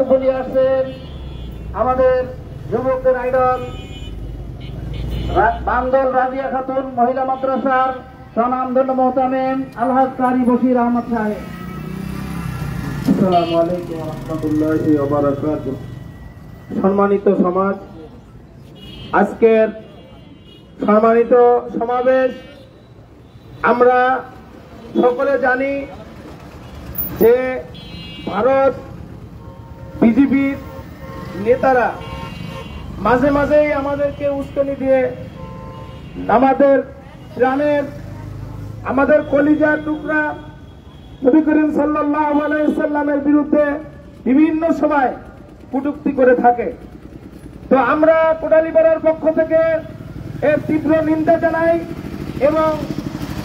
বলে আসছেন আমাদের যুবকদের আইডল বান্দল রাজিয়া খাতুন মহিলা মাদ্রাসার স্বনামধন্য মোহতামেম আলহাজ কারি বশির আহমদ সাহেব। আসসালামু আলাইকুম ওয়া রাহমাতুল্লাহি ওয়া বারাকাতুহু। সম্মানিত সমাজ, আজকের সম্মানিত সমাবেশ আমরা সকলে জানি যে ভারত বিজেপির নেতারা মাঝে মাঝেই আমাদেরকে উস্কানি দিয়ে আমাদের প্রাণের আমাদের কলিজার টুকরা নবী করিম সাল্লাল্লাহু আলাইহি ওয়াসাল্লামের বিরুদ্ধে বিভিন্ন সময় কটূক্তি করে থাকে। তো আমরা কোটালীপাড়ার পক্ষ থেকে এর তীব্র নিন্দা জানাই এবং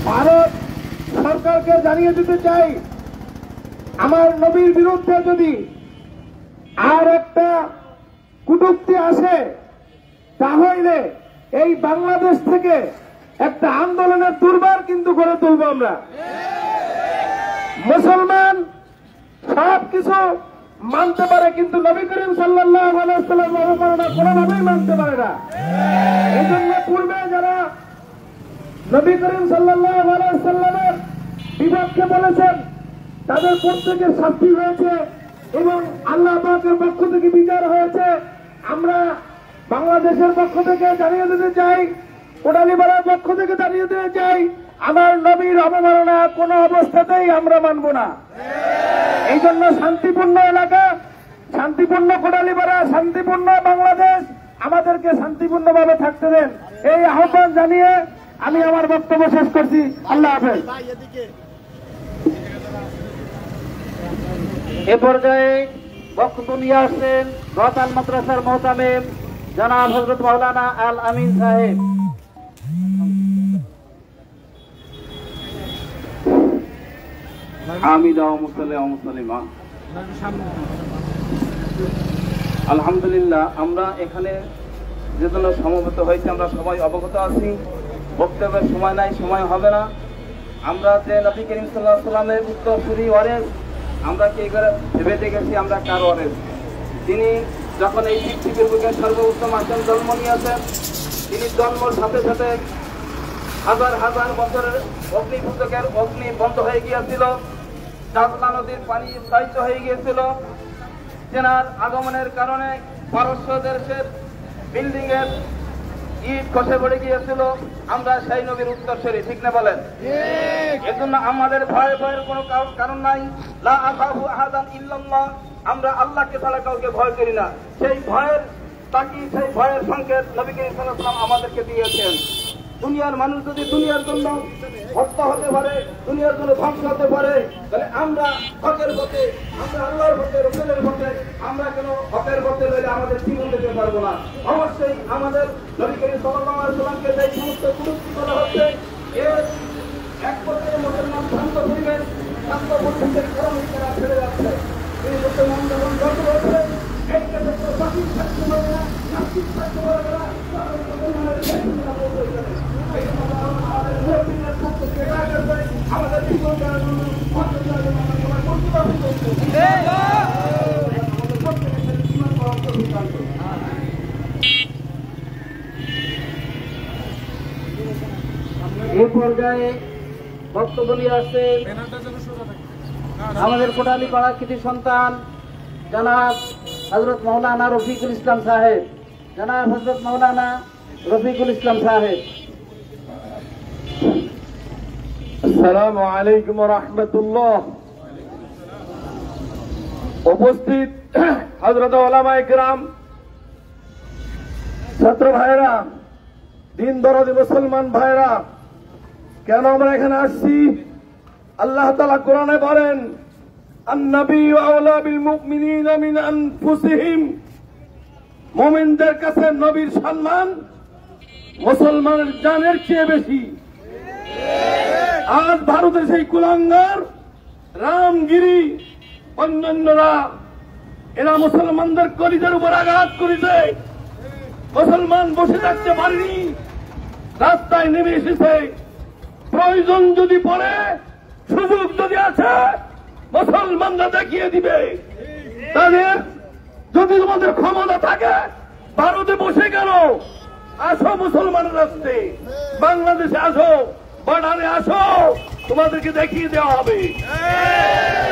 ভারত সরকারকে জানিয়ে দিতে চাই, আমার নবীর বিরুদ্ধে যদি আর একটা কটূক্তি আসে তাহলে এই বাংলাদেশ থেকে একটা আন্দোলনের দুর্বার কিন্তু গড়ে তুলব আমরা। মুসলমান সব কিছু মানতে পারে, কিন্তু নবী করিম সাল্লাল্লাহু আলাইহি ওয়াসাল্লামের অবমাননা কোনোভাবেই মানতে পারে না। এই জন্য পূর্বে যারা নবী করিম সাল্লাল্লাহু আলাইহি ওয়াসাল্লামের বিপক্ষে বলেছেন তাদের প্রত্যেকের শাস্তি হয়েছে এবং আল্লাহ পাকের পক্ষ থেকে বিচার হয়েছে। আমরা বাংলাদেশের পক্ষ থেকে জানিয়ে দিতে চাই, কোটালীপাড়ার পক্ষ থেকে জানিয়ে দিতে চাই, আমার নবীর অবমাননা কোন অবস্থাতেই আমরা মানব না। এই জন্য শান্তিপূর্ণ এলাকা, শান্তিপূর্ণ কোটালীপাড়া, শান্তিপূর্ণ বাংলাদেশ, আমাদেরকে শান্তিপূর্ণভাবে থাকতে দেন, এই আহ্বান জানিয়ে আমি আমার বক্তব্য শেষ করছি। আল্লাহ হাফেজ। এ পর্যায়ে বক্তব্য নিয়ে আসছেন রতাল মাদ্রাসার মোহতামেম জনাব হযরত মাওলানা আল আমিন সাহেব। আলহামদুলিল্লাহ, আমরা এখানে যে জন্য সমবেত হয়েছি আমরা সবাই অবগত আছি। বক্তব্যের সময় নাই, সময় হবে না। আমরা যে নবী করিম সাল্লাল্লাহু আলাইহি ওয়াসাল্লামের উত্তরসূরি ওয়ারেস, আমরা কি করে ভেবে দেখেছি আমরা কার ওয়ারেস? তিনি যখন এই পৃথিবীর বুকে সর্বোত্তম আসন জন্ম নিয়েছেন, তিনি জন্মের সাথে সাথে হাজার হাজার বছরের অগ্নিপুস্তকের অগ্নি বন্ধ হয়ে গিয়েছিল, শাজলা নদীর পানি স্তব্ধ হয়ে গিয়েছিল। তেনার আগমনের কারণে পারস্য দেশের বিল্ডিং এর ইট খসে পড়ে গিয়েছিল। আমরা সেই নবীর উত্তরসূরি, ঠিক না বলেন? এজন্য আমাদের ভয়ের কোনো কারণ নাই। লা আখাফু আহাদান ইল্লাল্লাহ, আমরা আল্লাহকে ছাড়া কাউকে ভয় করি না। সেই ভয়ের তাকি, সেই ভয়ের সংকেত নবী করিম সাল্লাল্লাহু আলাইহি ওয়াসাল্লাম আমাদেরকে দিয়েছেন। দুনিয়ার মানুষ যদি দুনিয়ার জন্য হত্যা হতে পারে, দুনিয়ার জন্য ধ্বংস হতে পারে, তাহলে আমরা হকের পথে, আমরা আল্লাহর পথে, রাসূলের পথে, আমরা কেন হকের পথে রইলে আমাদের জীবন দিতে পারবো না? অবশ্যই আমাদের নবী করিম সাল্লাল্লাহু আলাইহি ওয়াসাল্লামকে যে সমস্ত কটূক্তি করা হচ্ছে, এর এক পর্যায়ে মুসলমান শান্ত পরিবেশ, শান্ত পরিবেশের কারণে তারা ছেড়ে যাচ্ছে। এই মুসলমান যখন যত হচ্ছে এই ক্ষেত্রে বাকির থাকতে পারে না, নাস্তিক থাকতে পারবে না, আমাদের জীবন দেওয়ার জন্য এই পর্যায়ে বক্তব্য নিয়ে আসছেন আমাদের কোটালীপাড়া কৃতি সন্তান জনাব হযরত মাওলানা রফিকুল ইসলাম সাহেব। জনাব হযরত মাওলানা রফিকুল ইসলাম সাহেব। আসসালামু আলাইকুম ওয়া রাহমাতুল্লাহ। উপস্থিত হযরত উলামায়ে কিরাম, ছাত্র ভাইরা, দিন দরদি মুসলমান ভাইরা, কেন আমরা এখানে আসছি? আল্লাহ তাআলা কোরআনে বলেন, আন-নাবিয়্যু আওলা বিল মুমিনিনা মিন আনফুসিহিম, মুমিনদের কাছে নবীর সম্মান মুসলমানের জানের চেয়ে বেশি। আজ ভারতের সেই কুলাঙ্গার রামগিরি অন্যান্যরা এরা মুসলমানদের কলিজার উপর আঘাত করেছে। মুসলমান বসে থাকতে পারেনি, রাস্তায় নেমে এসেছে। প্রয়োজন যদি পড়ে, সুযোগ যদি আছে, মুসলমানরা দেখিয়ে দিবে তাদের যদি তোমাদের ক্ষমতা থাকে ভারতে বসে গেল, আসো মুসলমানের রাস্তে, বাংলাদেশে আসো, বর্ডারে আসো, তোমাদেরকে দেখিয়ে দেওয়া হবে।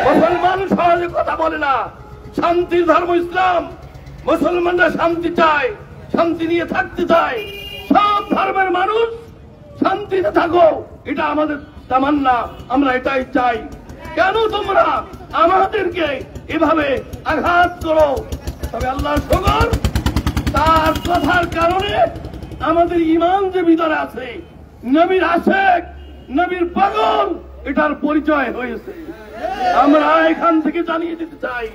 মুসলমান সহজে কথা বলে না, শান্তির ধর্ম ইসলাম। মুসলমানরা শান্তি চায়, শান্তি নিয়ে থাকতে চায়। সব ধর্মের মানুষ শান্তিতে থাকো, এটা আমাদের তামান্না, আমরা এটাই চাই। কেন তোমরা আমাদেরকে এভাবে আঘাত করো? তবে আল্লাহর শুকর, তার কথার কারণে আমাদের ঈমান যে ভিতরে আছে, নবীর আশেক, নবীর পাগল, এটার পরিচয় হয়েছে। আমরা এখান থেকে জানিয়ে দিতে চাই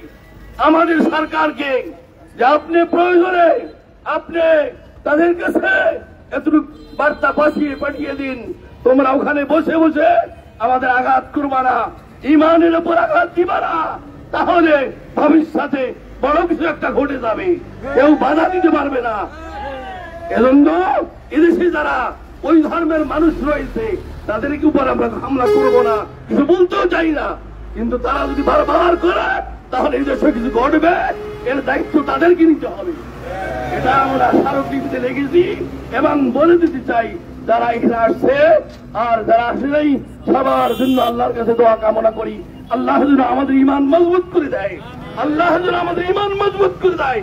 আমাদের সরকারকে যে আপনি প্রয়োজনে আপনি তাদের কাছে এতটুকু বার্তা পাঠিয়ে দিন, তোমরা ওখানে বসে বসে আমাদের আঘাত করবা না, ঈমানের উপর আঘাত দিবা না, তাহলে ভবিষ্যতে বড় কিছু একটা ঘটে যাবে, কেউ বাধা দিতে পারবে না। এজন্য এদেশে যারা ওই ধর্মের মানুষ রয়েছে তাদেরকে উপর আমরা হামলা করবো না, কিছু বলতেও চাই না। কিন্তু তারা যদি বারবার করে তাহলে এই দেশে কিছু ঘটবে, এর দায়িত্ব তাদেরকে নিতে হবে। এটা আমরা স্মারকলিপিতে লিখেছি এবং বলে দিতে চাই যারা এখানে আসছে আর যারা আসলেই সবার জন্য আল্লাহর কাছে দোয়া কামনা করি, আল্লাহ যেন আমাদের ঈমান মজবুত করে দেয়, আল্লাহ যেন আমাদের ঈমান মজবুত করে দেয়।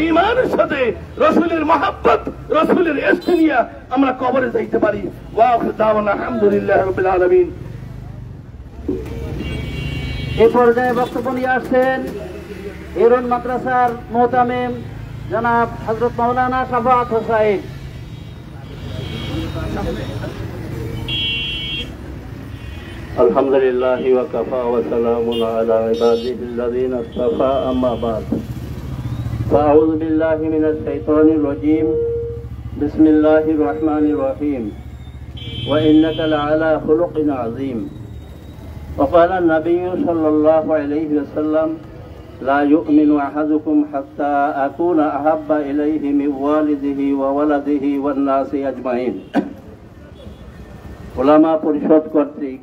ঈমানের সাথে রাসূলের মহব্বত, রাসূলের ইশক নিয়ে আমরা কবরে যাইতে পারি। ওয়া আখিরু দাওয়ানা আলহামদুলিল্লাহি রাব্বিল আলামিন। এ পর্যায়ে বক্তব্য নিয়ে আসছেন এরন মাদ্রাসার মোহতামিম জনাব হযরত মাওলানা শাফাআত হোসাইন। আলহামদুলিল্লাহি ওয়া কাফা ওয়া সালামুন আলা ইবাদিহিল্লাযীনা ইসতাফা, আম্মা বা'দ। ফাআউযু বিল্লাহি মিনাশ শাইতানির রাজীম। বিসমিল্লাহির রহমানির রহিম। ওয়া ইন্নাকা লা'আলা খুলুকিন আযীম। وقال النبي صلى الله عليه وسلم لا يؤمن أحدكم حتى أكون أحب إليه من والده وولده والناس أجمعين। উলামা পরিষদ কর্তৃক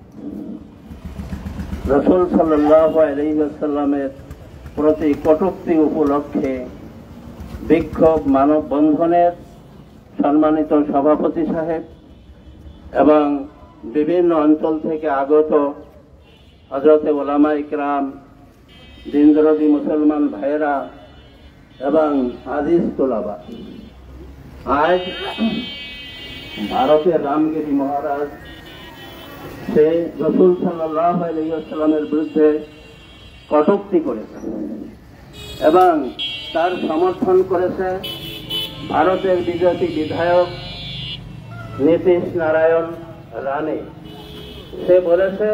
রাসূল সাল্লাল্লাহু আলাইহি ওয়াসাল্লামের প্রতি কটূক্তি উপলক্ষে বিক্ষোভ মানববন্ধনের সম্মানিত সভাপতি সাহেব এবং বিভিন্ন অঞ্চল থেকে আগত হযরতে উলামা ইকরাম, দিনদরদি মুসলমান ভাইয়েরা এবং আজিজ তোলাবা, আজ ভারতের রামগিরি মহারাজ সে রাসূল সাল্লাল্লাহু আলাইহি ওয়াসাল্লামের বিরুদ্ধে কটূক্তি করেছে এবং তার সমর্থন করেছে ভারতের বিজেপি বিধায়ক নীতিশ নারায়ণ রানে। সে বলেছে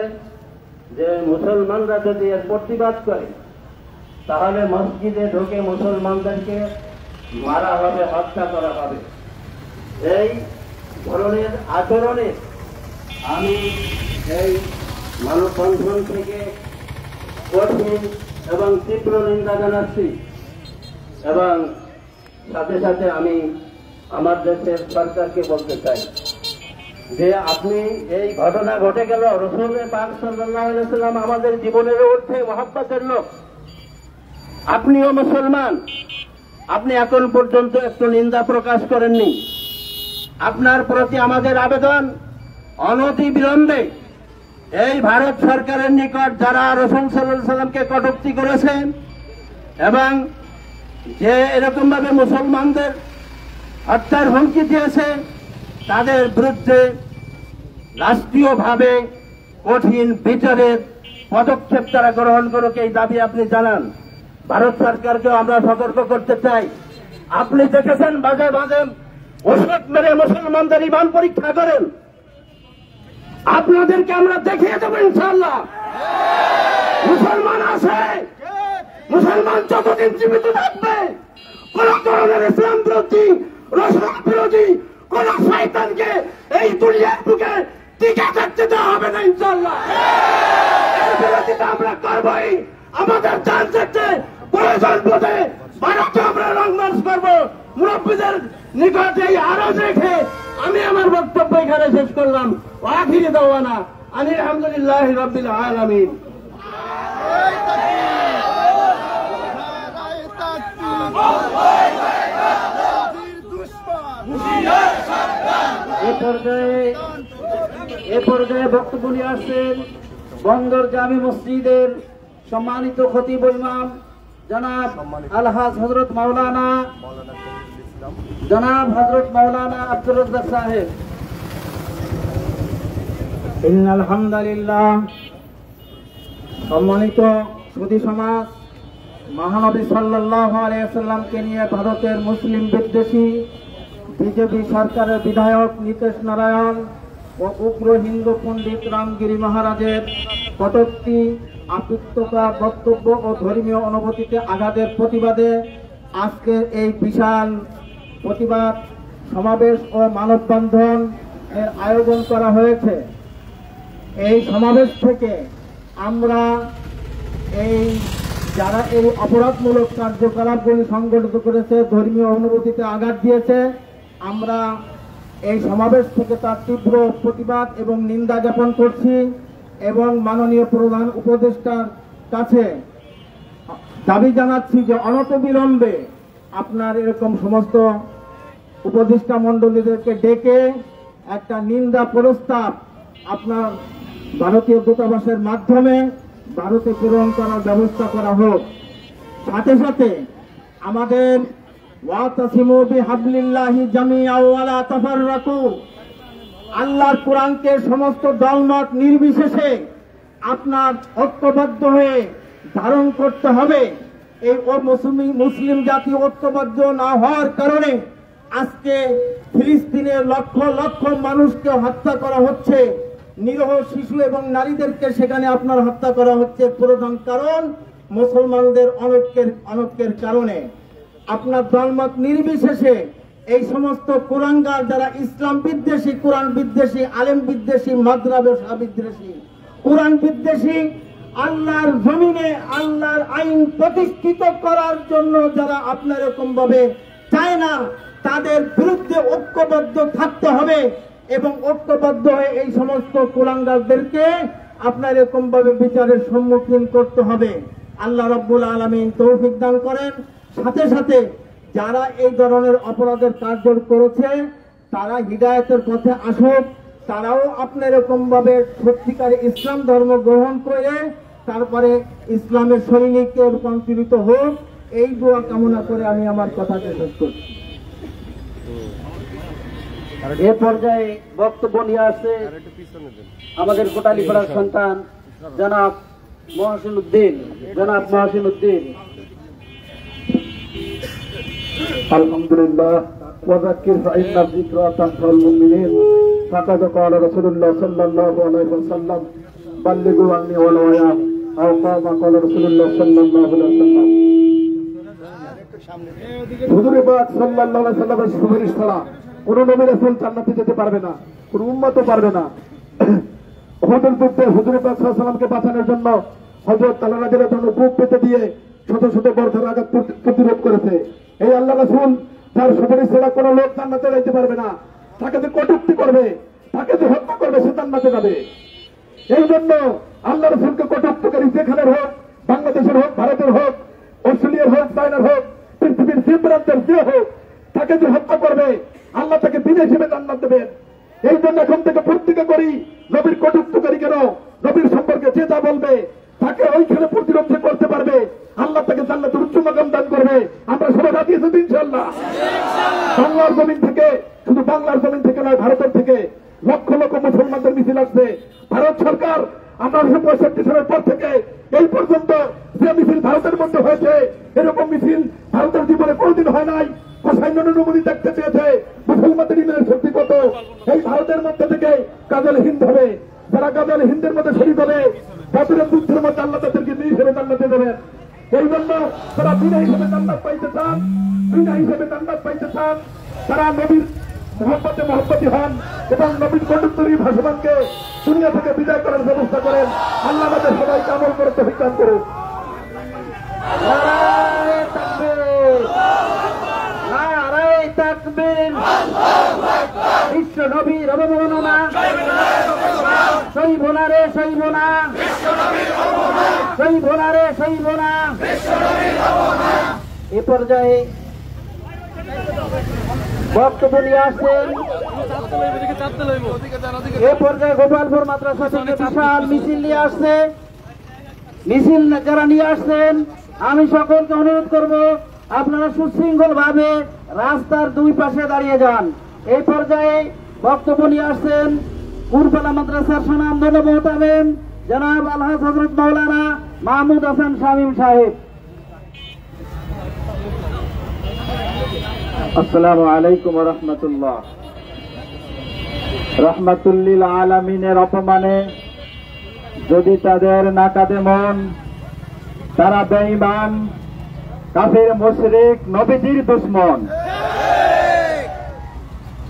যে মুসলমানরা যদি এর প্রতিবাদ করে তাহলে মসজিদে ঢুকে মুসলমানদেরকে মারা হবে, হত্যা করা হবে। এই ধরনের আচরণে আমি এই মানববন্ধন থেকে কঠিন এবং তীব্র নিন্দা জানাচ্ছি এবং সাথে সাথে আমি আমার দেশের সরকারকে বলতে চাই যে আপনি এই ঘটনা ঘটে গেল, রাসূল পাক সাল্লাল্লাহু আলাইহি ওয়াসাল্লাম আমাদের জীবনের ঊর্ধ্বে মহব্বতের লোক, আপনিও মুসলমান, আপনি এখন পর্যন্ত একটু নিন্দা প্রকাশ করেননি। আপনার প্রতি আমাদের আবেদন, অনতি বিলম্বে এই ভারত সরকারের নিকট যারা রাসূল সাল্লাল্লাহু আলাইহি ওয়াসাল্লামকে কটূক্তি করেছেন এবং যে এরকম ভাবে মুসলমানদের হত্যার হুমকি দিয়েছে তাদের বিরুদ্ধে রাষ্ট্রীয়ভাবে কঠিন বিচারের পদক্ষেপ তারা গ্রহণ করুক, এই দাবি আপনি জানান। ভারত সরকারকেও আমরা সতর্ক করতে চাই, আপনি দেখেছেন মাঝে মাঝে ওষুধ মেরে মুসলমানদের ঈমান পরীক্ষা করেন, আপনাদেরকে আমরা দেখিয়ে দেবো ইনশাআল্লাহ। মুসলমান আছে, মুসলমান যতদিন জীবিত থাকবে কোন ধরনের ইসলাম বিরোধী, রাসূল বিরোধী কোন শয়তানকে এই দুনিয়ার বুকে টিকে থাকতে দেওয়া হবে না ইনশাআল্লাহ। এর বিরোধিতা আমরা করবই, আমাদের জান থাকতে প্রয়োজন বোধে ভারতে আমরা রং মার্চ করবো। মুরব্বীদের নিকট এই আরজ রেখে আমি আমার বক্তব্য এখানে শেষ করলাম। আখিরি দাওয়ানা আলহামদুলিল্লাহি রাব্বিল আলামিন। পর্যায়ে বক্তব্য নিয়ে আসছেন বন্দর জামি মসজিদের সম্মানিত খতিব ইমাম জনাব আলহাজ হযরত মাওলানা আব্দুর রাজ্জাক সাহেব। ইন্নাল হামদুলিল্লাহ। সম্মানিত সুধী সমাজ, মহানবী সাল্লাল্লাহু আলাইহি ওয়াসাল্লামকে নিয়ে ভারতের মুসলিম বিদ্বেষী বিজেপি সরকারের বিধায়ক নীতিশ নারায়ণ ও উগ্র হিন্দু পণ্ডিত রামগিরি মহারাজের কটূক্তি, আপত্তিকর বক্তব্য ও ধর্মীয় অনুভূতিতে আঘাতের প্রতিবাদে আজকের এই বিশাল প্রতিবাদ সমাবেশ ও মানববন্ধন এর আয়োজন করা হয়েছে। এই সমাবেশ থেকে আমরা যারা এই অপরাধমূলক কার্যকলাপগুলি সংগঠিত করেছে, ধর্মীয় অনুভূতিতে আঘাত দিয়েছে, আমরা এই সমাবেশ থেকে তার তীব্র প্রতিবাদ এবং নিন্দা জ্ঞাপন করছি এবং মাননীয় প্রধান উপদেষ্টার কাছে দাবি জানাচ্ছি যে অনতিবিলম্বে আপনার এরকম সমস্ত উপদেষ্টা মণ্ডলীদেরকে ডেকে একটা নিন্দা প্রস্তাব আপনার ভারতীয় দূতাবাসের মাধ্যমে ভারতে প্রেরণ করার ব্যবস্থা করা হোক। সাথে সাথে আমাদের ওয়াতাসিমু বিহাবলিল্লাহি জামিআন ওয়া লা তাফাররাকু, আল্লাহর কোরআনকে সমস্ত দলমত নির্বিশেষে আপনার ঐক্যবদ্ধ হয়ে ধারণ করতে হবে। এই মুসলিম জাতি ঐক্যবদ্ধ না হওয়ার কারণে আজকে ফিলিস্তিনের লক্ষ লক্ষ মানুষকে হত্যা করা হচ্ছে, নিরীহ শিশু এবং নারীদেরকে সেখানে আপনার হত্যা করা হচ্ছে। প্রধান কারণ মুসলমানদের অনৈক্যের কারণে। আপনার দলমত নির্বিশেষে এই সমস্ত কুলাঙ্গার যারা ইসলাম বিদ্বেষী, কোরআন বিদ্বেষী, আলেম বিদ্বেষী, মাদ্রাসা বিদ্বেষী, কোরআন বিদ্বেষী, আল্লাহর জমিনে আল্লাহর আইন প্রতিষ্ঠিত করার জন্য যারা আপনার এরকম ভাবে চায় না, তাদের বিরুদ্ধে ঐক্যবদ্ধ থাকতে হবে এবং ঐক্যবদ্ধ হয়ে এই সমস্ত কুলাঙ্গারদেরকে আপনার এরকম ভাবে বিচারের সম্মুখীন করতে হবে। আল্লাহ রাব্বুল আলামিন তৌফিক দান করেন। সাথে সাথে যারা এই ধরনের অপরাধের কার্য করেছে তারা হিদায়াতের পথে আসুক, তারাও আপনার এরকম ভাবে সত্যিকার ইসলাম ধর্ম গ্রহণ করে তারপরে ইসলামের সৈনিকে রূপান্তরিত হোক, এই দোয়া কামনা করে আমি আমার কথাকে শেষ করছি। এ পর্যায়ে বক্তব্য নিয়ে আসছে আমাদের কোটালীপাড়ার সন্তান জনাব মহসিন উদ্দিন। আলহামদুলিল্লাহ ওয়াযাক্কির ফাইন্না যিকরা তানফাউল মুমিনিন। ফাকাদ ক্বালা রাসূলুল্লাহ সাল্লাল্লাহু আলাইহি ওয়াসাল্লাম বাল্লিগু আন্নী ওয়ালাউ আয়া আও কামা ক্বালা রাসূলুল্লাহ সাল্লাল্লাহু আলাইহি ওয়াসাল্লাম। হুজুর পাক সাল্লাল্লাহু আলাইহি ওয়াসাল্লামের সুপারিশ ছাড়া কোন নবী রাসূল জান্নাতে যেতে পারবে না, কোন উম্মতও পারবে না। উহুদের যুদ্ধে হুজুর পাক সাল্লাল্লাহু আলাইহি ওয়াসাল্লামকে বাঁচানোর জন্য হযরত তালহা রাদিয়াল্লাহু আনহু বুক পেতে দিয়ে শত শত বর্ষার আঘাত প্রতিরোধ করেছে। এই আল্লাহ রাসূল তার সুপারিশ ছাড়া কোন লোক জান্নাতে যেতে পারবে না। তাকে যে কটূক্তি করবে, তাকে যে হত্যা করবে, সে জান্নাতে যাবে। এই জন্য আল্লাহ রাসূলকে কটূক্তিকারী যেখানে হোক, বাংলাদেশের হোক, ভারতের হোক, অস্ট্রেলিয়ার হোক, চায়নার হোক, পৃথিবীর যে প্রান্তের যে হোক, তাকে যে হত্যা করবে আল্লাহ তাকে বিনা হিসেবে জান্নাত দেবেন। এই জন্য এখন থেকে প্রতিজ্ঞা করি, নবীর কটূক্তিকারী কেন, নবীর সম্পর্কে যে যা বলবে তাকে ওইখানে প্রতিরোধ করতে পারবে, আল্লাহ তাকে জান্নাতের উচ্চ মাকাম দান করবে। আমরা সবাই রাজি আছি ইনশাআল্লাহ। বাংলার জমিন থেকে, শুধু বাংলার জমিন থেকে নয়, ভারতের থেকে লক্ষ লক্ষ মুসলমানদের মিছিল আসবে। ভারত সরকার 1865 সালের পর থেকে এই পর্যন্ত যে মিছিল ভারতের মধ্যে হয়েছে, এরকম মিছিল ভারতের জীবনে কোনদিন হয় নাই। সৈন্য নমুনি দেখতে চেয়েছে মুসলমানদের ইমানের শক্তি কত। এই ভারতের মধ্যে থেকে গাজল হিন্দ হবে, যারা গাজল হিন্দের মধ্যে শরীর হবে, বদরের যুদ্ধের মধ্যে আল্লাহ তাদেরকে নিজ হিসেবে জান্নাতে দেবেন। এই জন্য তারা বিনা হিসেবে জান্নাত পাইতে চান, তারা নবীর মহব্বতে হন এবং নবীর কটূক্তি ভাষণকে দুনিয়া থেকে বিদায় করার ব্যবস্থা করেন। আল্লাহ আমাদের সবাইকে আমল করে তৌফিক দান করুন। বিশ্ব নবীর অবমাননা, সইবনা রে সইবনা, সইবনা রে সইবনা। এ পর্যায়ে বক্তব্য নিয়ে আসছেন। এ পর্যায়ে গোপালপুর মাদ্রাসা থেকে বিশাল মিছিল নিয়ে আসছে। মিছিল যারা নিয়ে আসছেন আমি সকলকে অনুরোধ করব আপনারা সুশৃঙ্খল ভাবে রাস্তার দুই পাশে দাঁড়িয়ে যান। এই পর্যায়ে বক্তব্য নিয়ে আসছেন কুরবালা মাদ্রাসার সুনামধন্য মোহতামিম জনাব আলহাজ হযরত মাওলানা মাহমুদ হাসান শামীম সাহেব। আসসালামু আলাইকুম ওয়া রাহমাতুল্লাহ। রাহমাতুল্লিল আলামিনের অপমানে যদি তাদের নাকাদে মন, তারা বেঈমান, কাফির, মুশরিক, নবীজির দুশমন।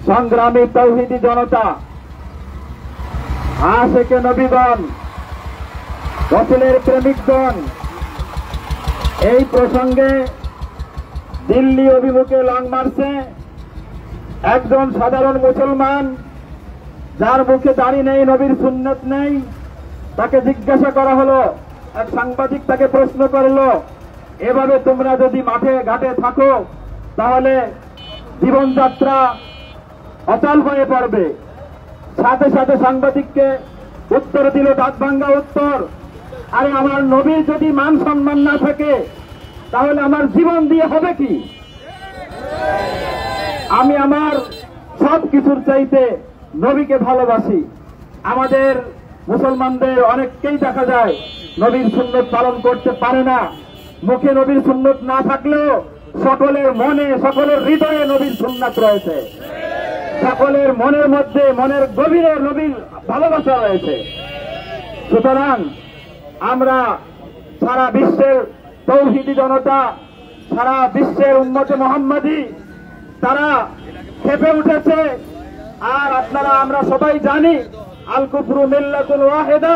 সংগ্রামী তাওহীদি জনতা, আশিকে নবীগণ, রাসূলের প্রেমিকগণ, এই প্রসঙ্গে দিল্লি অভিমুখে লং মার্চে একজন সাধারণ মুসলমান যার মুখে দাড়ি নেই, নবীর সুন্নত নেই, তাকে জিজ্ঞাসা করা হলো, এক সাংবাদিক তাকে প্রশ্ন করলো, এভাবে তোমরা যদি মাঠে ঘাটে থাকো তাহলে জীবনযাত্রা অচল হয়ে পড়বে। সাথে সাথে সাংবাদিককে উত্তর দিল, দাঁত ভাঙ্গা উত্তর, আরে আমার নবীর যদি মান সম্মান না থাকে তাহলে আমার জীবন দিয়ে হবে কি? আমি আমার সব কিছুর চাইতে নবীকে ভালোবাসি। আমাদের মুসলমানদের অনেককেই দেখা যায় নবীর সুন্নত পালন করতে পারে না। মুখে নবীর সুন্নত না থাকলেও সকলের মনে, সকলের হৃদয়ে নবীর সুন্নাত রয়েছে। সকলের মনের মধ্যে, মনের গভীরে নবীর ভালোবাসা রয়েছে। সুতরাং আমরা সারা বিশ্বের তৌহিদি জনতা, সারা বিশ্বের উম্মতে মুহাম্মাদি, তারা খেপে উঠেছে। আর আপনারা, আমরা সবাই জানি আল কুফরু মিল্লাতুন ওয়াহিদা।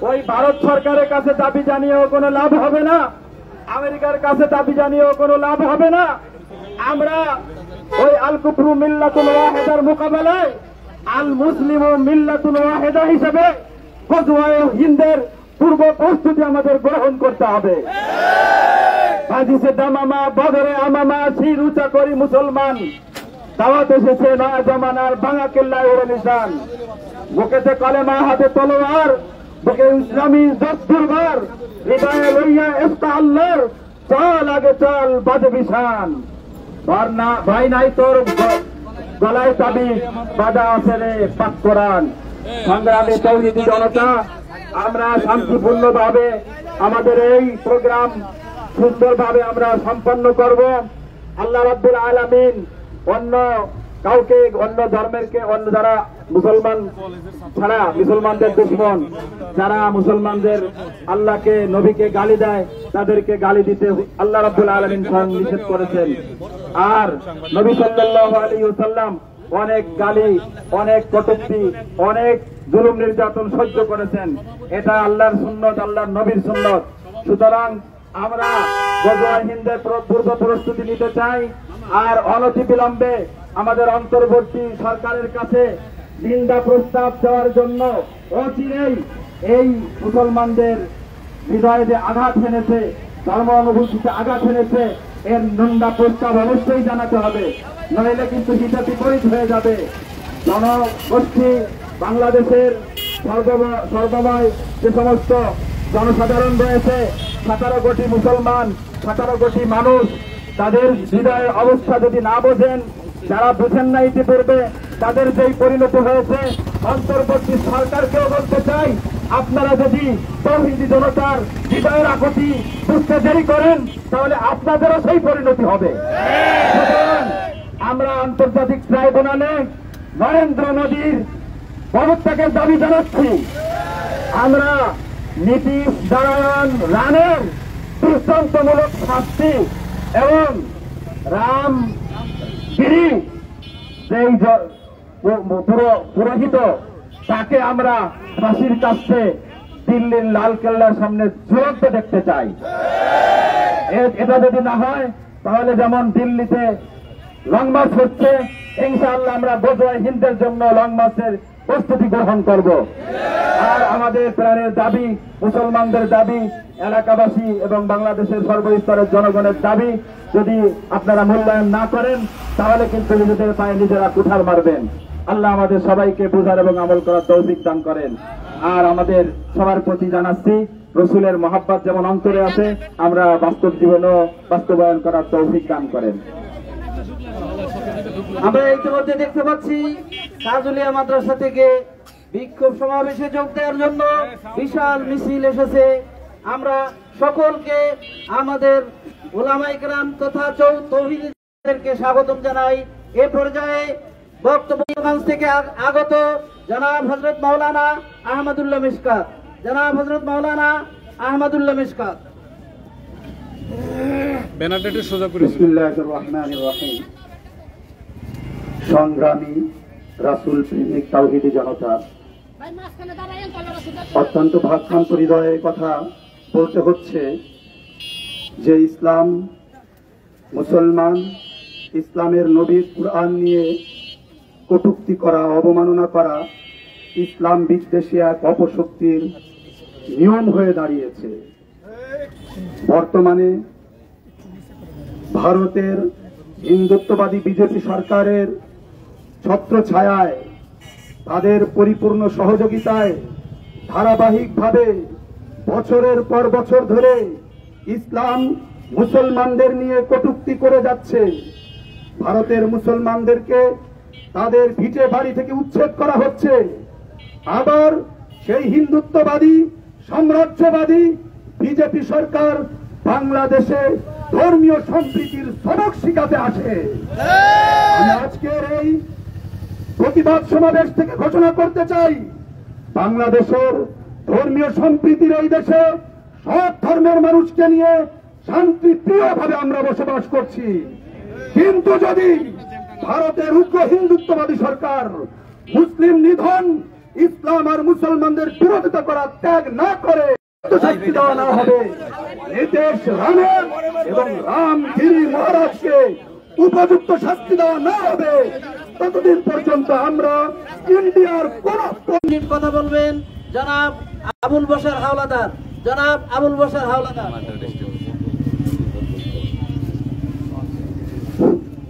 ওই ভারত সরকারের কাছে দাবি জানিয়েও কোনো লাভ হবে না, আমেরিকার কাছে দাবি জানিয়েও কোনো লাভ হবে না। আমরা ওই আল কুফরু মিল্লাতুন ওয়াহিদার মোকাবেলায় আল মুসলিমু মিল্লাতুন ওয়াহিদা হিসেবে গজওয়ায়ে হিন্দের পূর্ব প্রস্তুতি আমাদের গ্রহণ করতে হবে। হাদিসে দামামা বদরে আমামা শির উঁচা করি মুসলমান, দাওয়াত এসেছে নয়া জমানার ভাঙা কেল্লায় ওরে নিশান। বুকেতে কলেমা, হাতে তলোয়ার, বুকে ইসলামী দস্তুরবার, হৃদয়ে লইয়া ইফতা আল্লাহর, চল আগে চল বাজে বিশান। ভাই নাই তোর গলায় তাবিজ, বাধা আছে রে পাক কোরআন। সংগ্রামী তৌহিদি জনতা, আমরা শান্তিপূর্ণভাবে আমাদের এই প্রোগ্রাম সুন্দরভাবে আমরা সম্পন্ন করব। আল্লাহ রাব্বুল আলামিন অন্য কাউকে, অন্য ধর্মেরকে, অন্য যারা মুসলমান ছাড়া মুসলমানদের দুশমন, যারা মুসলমানদের আল্লাহকে, নবীকে গালি দেয়, তাদেরকে গালি দিতে আল্লাহ রাব্বুল আলামিন নিষেধ করেছেন। আর নবী সাল্লাল্লাহু আলাইহি ওয়াসাল্লাম অনেক গালি, অনেক কটূক্তি, অনেক জুলুম নির্যাতন সহ্য করেছেন। এটা আল্লাহর সুন্নত, আল্লাহর নবীর সুন্নত। সুতরাং আমরা গজওয়ায়ে হিন্দের পূর্ব প্রস্তুতি নিতে চাই। আর অনতি বিলম্বে আমাদের অন্তর্বর্তী সরকারের কাছে নিন্দা প্রস্তাব দেওয়ার জন্য অচিরেই এই মুসলমানদের হৃদয়ে যে আঘাত হেনেছে, ধর্ম অনুভূতিতে আঘাত হেনেছে, এর নিন্দা প্রস্তাব অবশ্যই জানাতে হবে, নইলে কিন্তু হিতে বিপরীত হয়ে যাবে। জনগোষ্ঠী, বাংলাদেশের সর্বময় যে সমস্ত জনসাধারণ রয়েছে, 17 কোটি মুসলমান, 17 কোটি মানুষ, তাদের হৃদয়ের অবস্থা যদি না বোঝেন, যারা বুঝেন না ইতিপূর্বে, তাদের যেই পরিণতি হয়েছে, অন্তর্বর্তী সরকারকেও বলতে চাই, আপনারা যদি তৌহিদি জনতার হৃদয়ের আকুতি বুঝতে দেরি করেন তাহলে আপনাদেরও সেই পরিণতি হবে। সুতরাং আমরা আন্তর্জাতিক ট্রাইব্যুনালে নরেন্দ্র মোদীর পদত্যাগের দাবি জানাচ্ছি। আমরা নীতিশ নারায়ণ রানের দৃষ্টান্তমূলক শাস্তি এবং রামগিরি যেই পুরোহিত, তাকে আমরা ফাঁসির কাছে দিল্লির লাল কেল্লার সামনে ঝুলতে দেখতে চাই। এটা যদি না হয় তাহলে যেমন দিল্লিতে লং মার্চ হচ্ছে, ইনশাআল্লাহ আমরা গজওয়ায়ে হিন্দের জন্য লং মার্চের প্রস্তুতি গ্রহণ করব। আর আমাদের প্রাণের দাবি, মুসলমানদের দাবি, এলাকাবাসী এবং বাংলাদেশের সর্বস্তরের জনগণের দাবি যদি আপনারা মূল্যায়ন না করেন তাহলে কিন্তু নিজেদের পায়ে নিজেরা কুঠার মারবেন। আল্লাহ আমাদের সবাইকে বুঝার এবং আমল করার তৌফিক দান করেন। আর আমাদের সবার প্রতি জানাচ্ছি রসুলের মহাব্বত যেমন অন্তরে আছে, আমরা বাস্তব জীবনেও বাস্তবায়ন করার তৌফিক দান করেন। আমরা ইতিমধ্যে দেখতে পাচ্ছি কাজুলিয়া মাদ্রাসা থেকে বিক্ষোভ সমাবেশে যোগ দেওয়ার জন্য বিশাল মিছিল এসেছে। আমরা সকলকে আমাদের উলামায়ে কেরাম তথা তৌহিদীদেরকে স্বাগতম জানাই। এ পর্যায়ে বক্তব্যগঞ্জ থেকে আগত জনাব হযরত মাওলানা আহমদুল্লাহ মিশকাত, জনাব হযরত মাওলানা আহমদুল্লাহ মিশকাত। বিসমিল্লাহির রহমানির রহিম। সংগ্রামী রাসূল প্রেমিক তাওহীদি জনতা, অত্যন্ত ভাবখান্ত হৃদয়ের কথা বলতে হচ্ছে যে ইসলাম, মুসলমান, ইসলামের নবীর কুরআন নিয়ে কটূক্তি করা, অবমাননা করা ইসলাম বিদ্বেষী এক অপশক্তির নিয়ম হয়ে দাঁড়িয়েছে। বর্তমানে ভারতের হিন্দুত্ববাদী বিজেপি সরকারের ছত্রছায়ায়, তাদের পরিপূর্ণ সহযোগিতায় ধারাবাহিকভাবে বছরের পর বছর ধরে ইসলাম মুসলমানদের নিয়ে কটূক্তি করে যাচ্ছে। ভারতের মুসলমানদেরকে তাদের ভিটে বাড়ি থেকে উচ্ছেদ করা হচ্ছে। আবার সেই হিন্দুত্ববাদী, সাম্রাজ্যবাদী বিজেপি সরকার বাংলাদেশে ধর্মীয় সম্প্রীতির সবক শিখাতে আসে। আমি আজকের এই প্রতিবাদ সমাবেশ থেকে ঘোষণা করতে চাই, বাংলাদেশের ধর্মীয় সম্প্রীতির এই দেশে সব ধর্মের মানুষকে নিয়ে শান্তিপ্রিয়ভাবে আমরা বসবাস করছি। কিন্তু যদি ভারতের উগ্র হিন্দুত্ববাদী সরকার মুসলিম নিধন, ইসলাম আর মুসলমানদের বিরোধিতা করা ত্যাগ না করে শাস্তি দেওয়া না হবে, নীতিশ রানের এবং রামগিরি মহারাজকে উপযুক্ত শাস্তি দেওয়া না হবে, ততদিন পর্যন্ত আমরা ইন্ডিয়ার কোন কথা বলবেন জনাব আবুল বশর হাওলাদার। জনাব আবুল বশর হাওলাদার।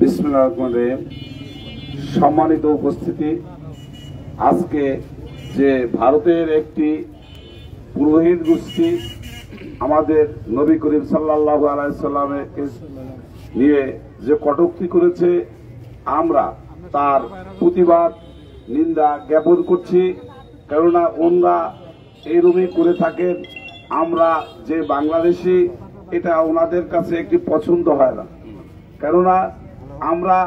বিসমিল্লাহির রহমানির রহিম। সম্মানিত উপস্থিতি, আজকে যে ভারতের একটি পুরোহিত গোষ্ঠী আমাদের নবী করিম সাল্লাল্লাহু আলাইহি সাল্লামকে নিয়ে যে কটূক্তি করেছে, আমরা তার প্রতিবাদ নিন্দা জ্ঞাপন করছি। কেননা ওনারা এরকমই করে থাকেন, আমরা যে বাংলাদেশি এটা ওনাদের কাছে একটি পছন্দ হয় না। কেননা আমরা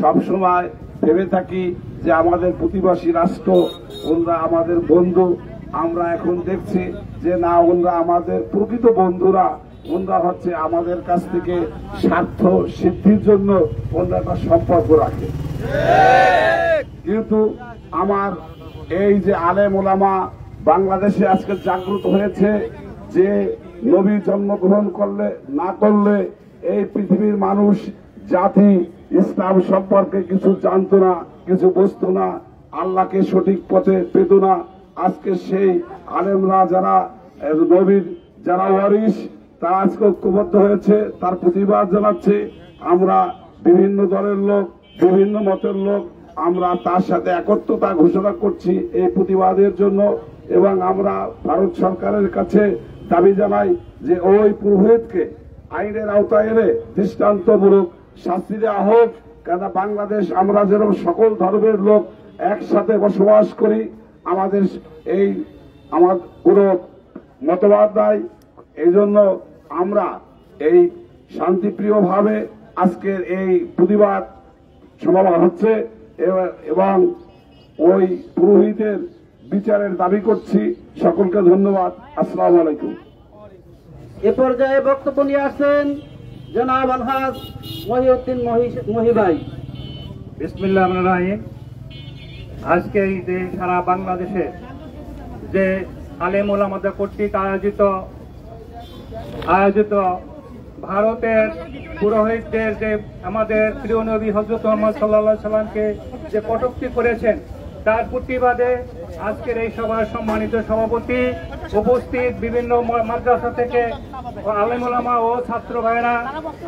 সবসময় ভেবে থাকি যে আমাদের প্রতিবেশী রাষ্ট্র, ওনারা আমাদের বন্ধু। আমরা এখন দেখছি যে না, ওনারা আমাদের প্রকৃত বন্ধুরা, ওনারা হচ্ছে আমাদের কাছ থেকে স্বার্থ সিদ্ধির জন্য ওনারা একটা সম্পর্ক রাখে। কিন্তু আমার এই যে আলেম ওলামা বাংলাদেশে আজকে জাগ্রত হয়েছে যে নবী জন্মগ্রহণ করলে না করলে এই পৃথিবীর মানুষ জাতি ইসলাম সম্পর্কে কিছু জানতো না, কিছু বুঝতো না, আল্লাহকে সঠিক পথে পেত না। আজকে সেই আলেমরা যারা নবীর যারা ওয়ারিস, তারা আজকে ঐক্যবদ্ধ হয়েছে, তার প্রতিবাদ জানাচ্ছে। আমরা বিভিন্ন দলের লোক, বিভিন্ন মতের লোক, আমরা তার সাথে একত্রতা ঘোষণা করছি এই প্রতিবাদের জন্য। এবং আমরা ভারত সরকারের কাছে দাবি জানাই যে ওই পুরোহিতকে আইনের আওতায় এনে দৃষ্টান্তমূলক শাস্তি দেওয়া হোক। কেন বাংলাদেশ, আমরা যেরকম সকল ধর্মের লোক একসাথে বসবাস করি, আমাদের এই আমার কোনো মতবাদ নাই। এই জন্য আমরা এই শান্তিপ্রিয়ভাবে আজকের এই প্রতিবাদ সমাবেশ হচ্ছে এবং ওই পুরোহিতের বিচারের দাবি করছি। সকলকে ধন্যবাদ। আসসালামু আলাইকুম। এ পর্যায়ে বক্তব্য নিয়ে আসছেন জনাব আলহাজ মহিউদ্দিন মহিভাই। বিসমিল্লাহির রহমানির রহিম। আজকে এই যে সারা বাংলাদেশে যে আলেম ওলামাদের কর্তৃক আয়োজিত ভারতের পুরোহিতদের যে আমাদের প্রিয় নবী হযরত মুহাম্মদ সাল্লাল্লাহু আলাইহি সাল্লামকে যে কটূক্তি করেছেন, তার প্রতিবাদে আজকের এই সভার সম্মানিত সভাপতি, উপস্থিত বিভিন্ন মাদ্রাসা থেকে আলেম ওলামা ও ছাত্র ভাইরা,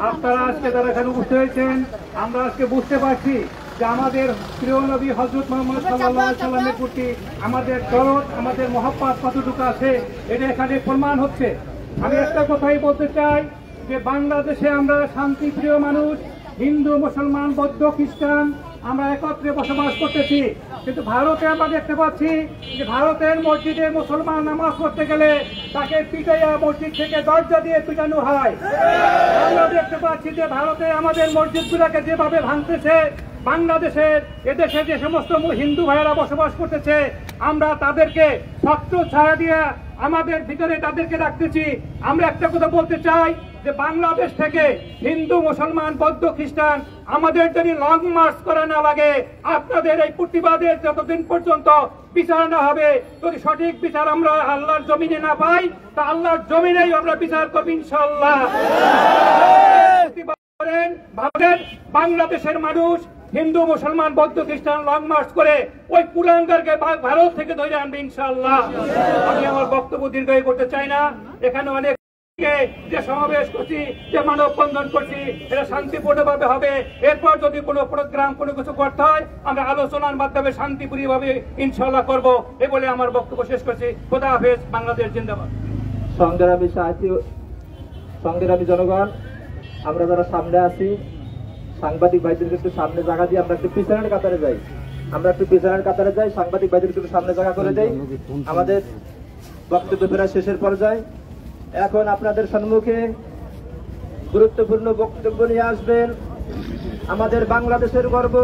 আপনারা আজকে যারা এখানে উপস্থিত হয়েছেন, আমরা আজকে বুঝতে পারছি যে আমাদের প্রিয় নবী হযরত মুহাম্মদ সাল্লাল্লাহু আলাইহি সাল্লামের প্রতি আমাদের দরদ, আমাদের মহব্বত কতটুকু আছে এটা এখানে প্রমাণ হচ্ছে। আমি একটা কথাই বলতে চাই যে বাংলাদেশে আমরা শান্তিপ্রিয় মানুষ, হিন্দু, মুসলমান, বৌদ্ধ, খ্রিস্টান আমরা একত্রে বসবাস করতেছি, কিন্তু ভারতে আমরা দেখতে পাচ্ছি যে ভারতের মসজিদে মুসলমান নামাজ পড়তে গেলে তাকে পিটাইয়া মসজিদ থেকে দরজা দিয়ে পিটানো হয়। আমরা দেখতে পাচ্ছি যে ভারতে আমাদের মসজিদগুলোকে যেভাবে ভাঙতেছে, বাংলাদেশের এদেশে যে সমস্ত হিন্দু ভাইয়েরা বসবাস করতেছে আমরা তাদেরকে ছত্র ছায়া দিয়ে আমাদের ভিতরে তাদেরকে রাখতেছি। আমরা একটা কথা বলতে চাই যে বাংলাদেশ থেকে হিন্দু, মুসলমান, বৌদ্ধ, খ্রিস্টান আমাদের যদি লং মার্চ করা না লাগে, আপনাদের এই প্রতিবাদের যতদিন পর্যন্ত বিচার না হবে, যদি সঠিক বিচার আমরা আল্লাহর জমিনে না পাই, তা আল্লাহর জমিনেই আমরা বিচার করব ইনশাআল্লাহ। ভারতের বাংলাদেশের মানুষ হিন্দু, মুসলমান, বৌদ্ধ, খ্রিস্টান লং মার্চ করে ওই কুলাঙ্গারকে ভারত থেকে ধরে আনবে ইনশাআল্লাহ। আমি আমার বক্তব্য দীর্ঘায়ী করতে চাই না। এখানে অনেক যে সমাবেশ করছি, যে মানববন্ধন করছি, এটা শান্তিপূর্ণভাবে হবে। এরপর যদি কোনো প্রোগ্রাম, কোনো কিছু করতে হয়, আমরা আলোচনার মাধ্যমে শান্তিপূর্ণভাবে ইনশাআল্লাহ করব। এ বলে আমার বক্তব্য শেষ করছি। খোদা হাফেজ। বাংলাদেশ জিন্দাবাদ। সংগ্রামী সাথী, সংগ্রামী জনগণ, আমরা যারা সামনে আছি, সাংবাদিক ভাইদেরকে একটু সামনে জায়গা দিয়ে আমরা একটু পিছনের কাতারে যাই। সাংবাদিক ভাইদেরকে একটু সামনে জায়গা করে দেই। আমাদের বক্তব্য প্রায় শেষের পর্যায়ে। এখন আপনাদের সম্মুখে গুরুত্বপূর্ণ বক্তব্য নিয়ে আসবেন আমাদের বাংলাদেশের গর্ব,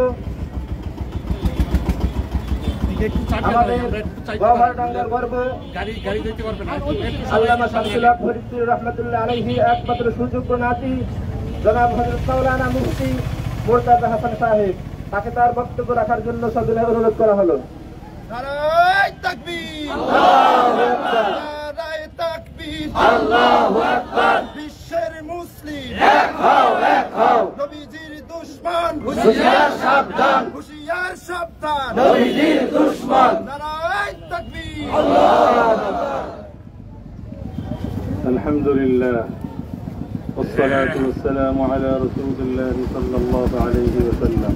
আমাদের গওহরডাঙ্গার গর্ব আল্লামা শামসুল হক ফরিদপুর রহমাতুল্লাহ আলাইহি একমাত্র সুযোগ্য নাতি জনাব হযরত মাওলানা মুফতি মুর্তজা হাসান সাহেব, তাকে তার বক্তব্য রাখার জন্য সবিনয় অনুরোধ করা হলো। নারায়ে তাকবীর, নারায়ে তাকবীর, আল্লাহু আকবার। বিশ্বের মুসলিম এক হও, এক হও। নবীজির দুশমন হুঁশিয়ার সাবধান, হুঁশিয়ার সাবধান, নবীজির দুশমন। নারায়ে তাকবীর। আলহামদুলিল্লাহ, والصلاة والسلام على رسول الله صلى الله عليه وسلم।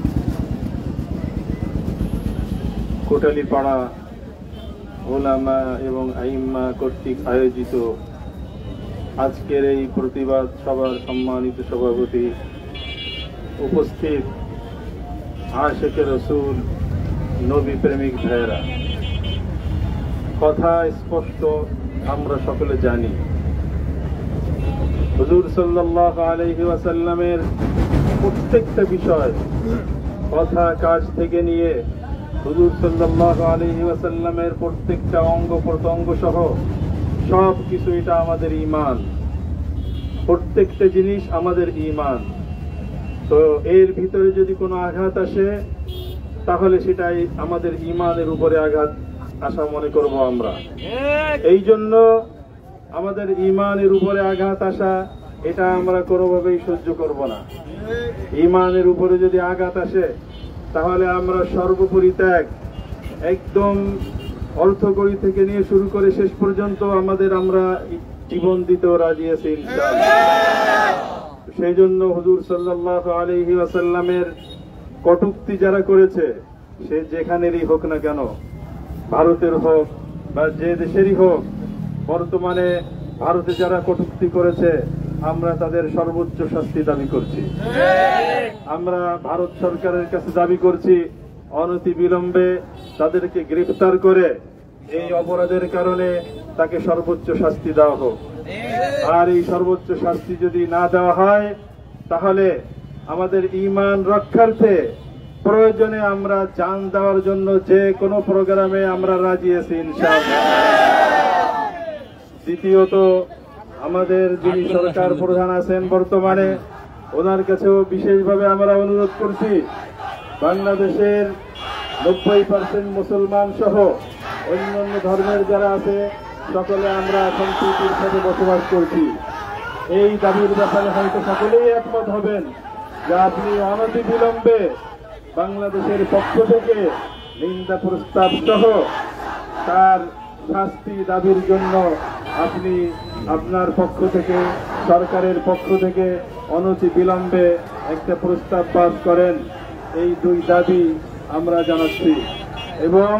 কোটালীপাড়া ওলামা এবং আইম্মা কর্তৃক আয়োজিত আজকের এই প্রতিবাদ সভার সম্মানিত সভাপতি, উপস্থিত আশিকে রাসূল, নবী প্রেমিক ভাইয়েরা, কথা স্পষ্ট, আমরা সকলে জানি হুজুর সাল্লাল্লাহু আলাইহি ওয়াসাল্লামের প্রত্যেকটা বিষয়, কথা, কাজ থেকে নিয়ে হুজুর সাল্লাল্লাহু আলাইহি ওয়াসাল্লামের প্রত্যেকটা অঙ্গ প্রত্যঙ্গ সহ সব কিছু এটা আমাদের ঈমান। প্রত্যেকটা জিনিস আমাদের ঈমান। তো এর ভিতরে যদি কোনো আঘাত আসে তাহলে সেটাই আমাদের ঈমানের উপরে আঘাত আসা মনে করব আমরা। এই জন্য আমাদের ঈমানের উপরে আঘাত আসা এটা আমরা কোনোভাবেই সহ্য করব না। ঈমানের উপরে যদি আঘাত আসে তাহলে আমরা সর্বোপরি ত্যাগ, একদম অর্থকড়ি থেকে নিয়ে শুরু করে শেষ পর্যন্ত আমরা জীবন দিতেও রাজি আছি ইনশাআল্লাহ। সেই জন্য হুজুর সাল্লাল্লাহু আলাইহি ওয়াসাল্লামের কটূক্তি যারা করেছে, সে যেখানেরই হোক না কেন, ভারতের হোক বা যে দেশেরই হোক, বর্তমানে ভারতে যারা কটূক্তি করেছে আমরা তাদের সর্বোচ্চ শাস্তি দাবি করছি। আমরা ভারত সরকারের কাছে দাবি করছি অনতি বিলম্বে তাদেরকে গ্রেফতার করে এই অপরাধের কারণে তাকে সর্বোচ্চ শাস্তি দেওয়া হোক। আর এই সর্বোচ্চ শাস্তি যদি না দেওয়া হয় তাহলে আমাদের ঈমান রক্ষার্থে প্রয়োজনে আমরা জান দেওয়ার জন্য যে কোনো প্রোগ্রামে আমরা রাজি আছি ইনশাআল্লাহ। দ্বিতীয়ত, আমাদের যিনি সরকার প্রধান আছেন বর্তমানে, ওনার কাছেও বিশেষভাবে আমরা অনুরোধ করছি, বাংলাদেশের 90% মুসলমান সহ অন্যান্য ধর্মের যারা আছে সকলে আমরা সম্প্রীতির সাথে বসবাস করছি। এই দাবির ব্যাপারে হয়তো সকলেই একমত হবেন যে আপনি অনতি বিলম্বে বাংলাদেশের পক্ষ থেকে নিন্দা প্রস্তাব সহ তার শাস্তি দাবির জন্য আপনি আপনার পক্ষ থেকে, সরকারের পক্ষ থেকে অনতি বিলম্বে একটা প্রস্তাব পাস করেন। এই দুই দাবি আমরা জানাচ্ছি। এবং